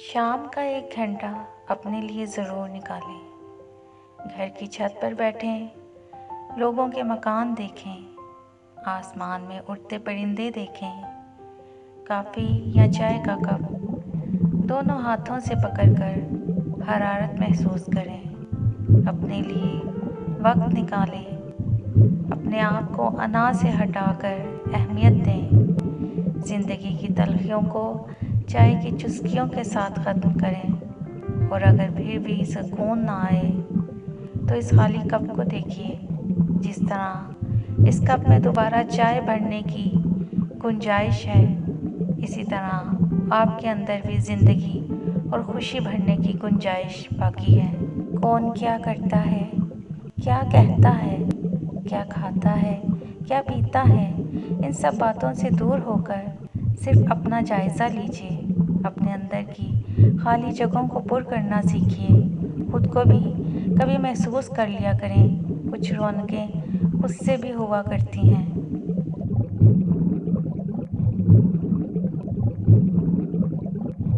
شام کا 1 گھنٹہ اپنے لیے ضرور نکالیں۔ گھر کی چھت پر بیٹھیں، لوگوں کے مکان دیکھیں، آسمان میں اڑتے پرندے دیکھیں، کافی یا چائے کا کپ دونوں ہاتھوں سے پکڑ کر حرارت محسوس کریں۔ اپنے لیے وقت نکالیں، اپنے آپ کو انا سے ہٹا کر اہمیت دیں۔ زندگی کی تلخیوں کو چائے کی چسکیوں کے ساتھ ختم کریں، اور اگر پھر بھی سکون نہ آئے تو اس خالی کپ کو دیکھیے۔ جس طرح اس کپ میں دوبارہ چائے بھرنے کی گنجائش ہے، اسی طرح آپ کے اندر بھی زندگی اور خوشی بھرنے کی گنجائش باقی ہے۔ کون کیا کرتا ہے، کیا کہتا ہے، کیا کھاتا ہے، کیا پیتا ہے، ان سب باتوں سے دور ہو کر صرف اپنا جائزہ لیجیے۔ اپنے اندر کی خالی جگہوں کو پر کرنا سیکھیے۔ خود کو بھی کبھی محسوس کر لیا کریں، کچھ رونقیں خود سے بھی ہوا کرتی ہیں۔